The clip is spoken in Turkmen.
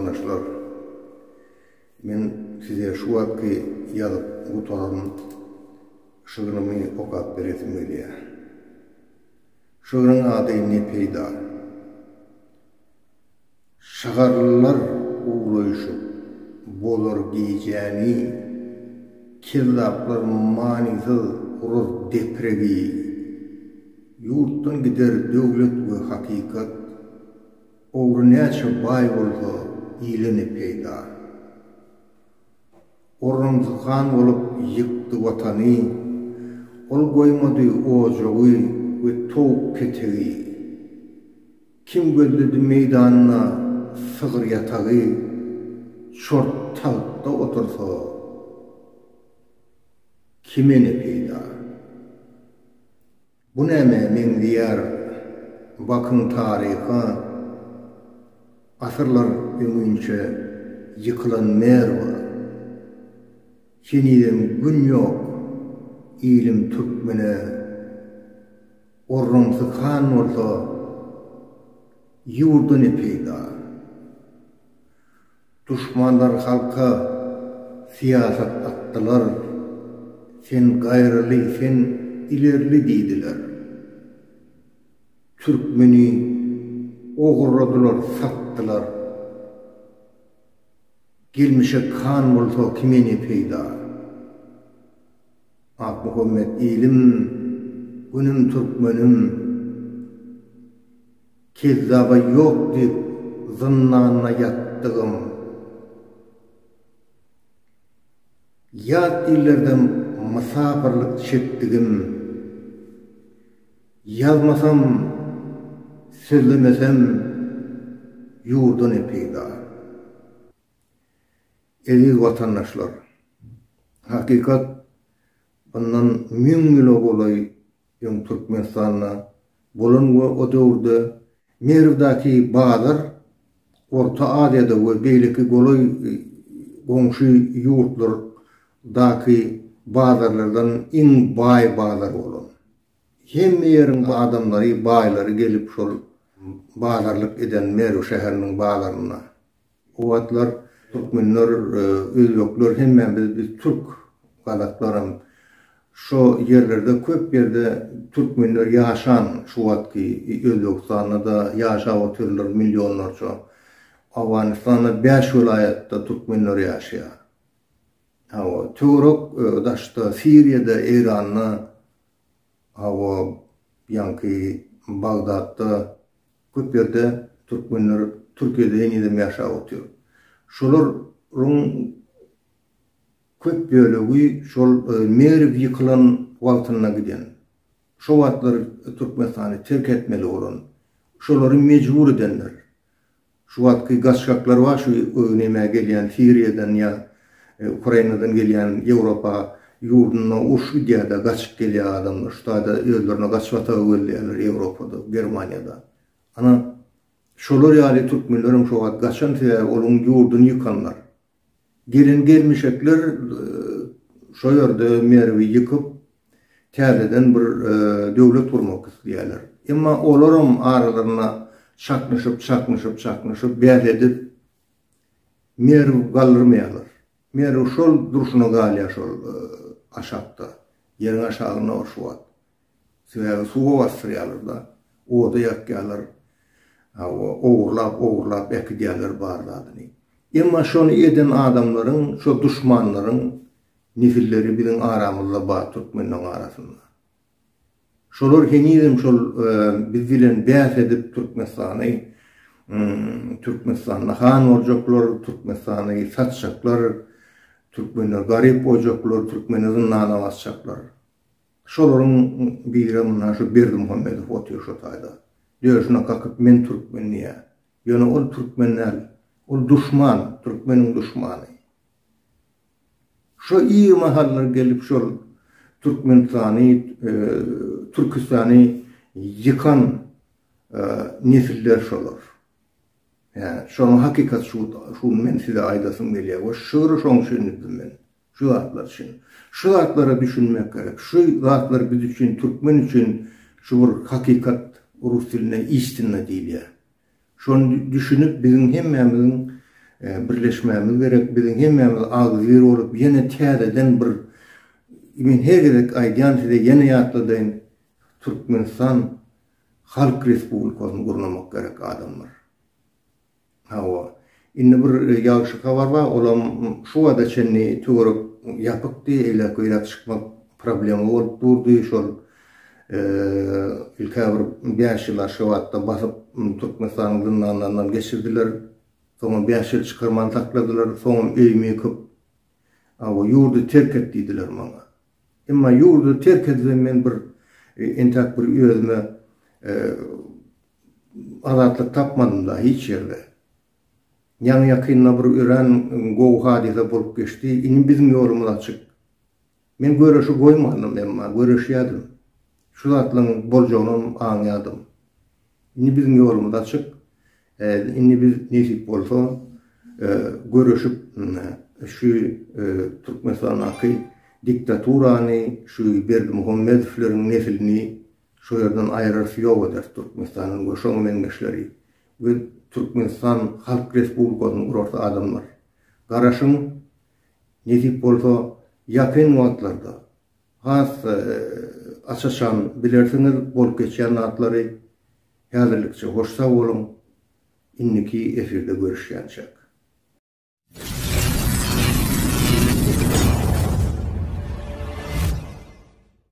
vatandaşlar, men size şu vakti yazıp bu torun şığınımı okat beretim geliyor. Şığının adı ne peyda? Şağarlılar uğrayışıp bolor giyeceğini, kirzaplar manizı urur depregi, yurttan gider devlet ve hakikat, oğrunyaça bay olsa iyilini peyda. Ornamzıkan olup yıktı vatanı, ol koymadı ocağı ve toğuk petegi. Kim göldürdü meydanına sığır yatağı, şort tağıtta otursa, kime ne peyda? Bu neme men diyar, bakın tarihe, asırlar ömünçe yıkılan merva, yeniden gün yok, ilim Türkmene, orrumsu kan olsa, yurdu ne peyda? Düşmanlar halka siyaset attılar, sen gayrılı, sen ilerli deydiler. Türkmeni oğurladılar, sattılar. Gelmişe kan olsa kime ne peyda? Ak Muhammed ilim, günüm Türkmenim, kezzaba yok deyip zınnanına yattığım, yat illerden misafirlik çektiğim, yazmasam, söylemesem, yurdu ne peyda? Aziz vatandaşlar, hakikat bundan mün yıl olay yung Türkmenistan'a bulun ve o dövrde Merv'daki bağlar Orta Asya'da ve beyleki golay komşu yurtlardaki bağlarlardan en bay bağlar olun. Hem yerin adamları, bayları gelip şol bağlarlık eden Merv şehirinin bağlarına. O atlar Türkmenler, Özbekler, hemen biz Türk galaklarım şu yerlerde, köp yerde Türkmenler yaşan, şu vatki Özbekistan'da da yaşa otururlar milyonlarca. Afganistan'da 5 vilayette Türkmenler yaşıyor. Türk, daşta Suriye'de, İran'da, yankı Bağdat'ta, köp yerde Türkmenler, Türkiye'de yeniden yaşa oturuyor. Şoların köp bölüğü şol Merv yıkılan valtına giden. Şu vatları Türkmenistan'ı terk etmeli olan. Şoları mecbur edenler. Şu vatkı gaçkaklar var, şu öneme gelen Suriye'den ya Ukrayna'dan gelen Avrupa yurduna uç videoda gaçık geliyor adamlar. Şu da özlerine gaçvata öldüler Avrupa'da, Germanya'da. Ana şolar yani Türkmenlerin şu vat gaçan size onun yurdunu yıkanlar. Gelmişekler şu yerde Merv'i yıkıp terleden bir devlet kurmak istiyorlar. Ama olaram aralarına çakmışıp bel edip Merv kaldırmayalar. Merv şol duruşuna galiya şol aşağıda. Yerin aşağına o şu vat. Suğa bastırıyorlar da. O da yakıyorlar. Oğurlap ekdiyorlar bağırladığını. Ama şunu eden adamların, şu düşmanların nefilleri bizim aramızda bağ Türkmen'in arasında. Şolar henizim şol biz bilen beyaz edip Türkmenistan'a han olacaklar, Türkmenistan'ı satacaklar, Türkmenler garip olacaklar, Türkmen'e zınnana basacaklar. Şoların biramına şu Berdi Muhammedov otuyor şu tayda. Diyor şuna kalkıp men Türkmen niye? Yani o Türkmenler, o düşman, Türkmen'in düşmanı. Şu iyi mahallar gelip şu Türkistan'ı yıkan nesiller şolar. Yani şunun hakikat şu men size aydasım geliyor. O şuuru şunu düşündüm ben. Şu zatlar için. Şu zatlara düşünmek gerek. Şu zatlar biz için, Türkmen için şu hakikat Rus diline, istinle değil ya. Şunu düşünüp bizim hemmemizin birleşmemiz gerek. Bizim hemmemiz agzyr olup yine täzeden bir men her gerek aýdýan size yine ýatladyn Türkmenistan Halk Respublikasyny gurnamak gerek adamlar. Hawa inne bir ýagşyka bar ba, olam şu wada çenni töwerek ýapykdy, ele köýlep çykmak problemi bolup durdy. Şol ilkä bir 5 ýyl şu wagtda basyp Türkmenistanyň zyndanlaryndan geçirdiler. Soňra 5 ýyl çykarman takladylar, soňra öýme köp. Hawa ýurdu terk etdiler maňa. Emma ýurdu terk edilip men bir entak bir özüme azatlyk tapmadym da hiç ýerde. Ýa-ni ýakynda bir ören gowy hadise bolup geçdi. Indi bizim ýolumyz açyk. Men göreşi goýmadym, emma göreşýärdim. Şu zatlyň boljagyny aňladym. Indi bizim ýolumyz açyk. Indi biz nesip bolsa göreşip şu Türkmenistanyň diktaturany, şu Berdimuhammedowleriň neslini şu ýerden aýrarysy ýok eder Türkmenistanyň goşaň meňzeşleri. Bu Türkmenistan Halk Respublikasyny gurarsa adamlar. Garaşyň nesip bolsa ýakyn wagtlarda has açaşan bilersiňiz bolup geçýän atlary häzirlikçe hoş sag bolun. Inniki efirde görüşýänçek.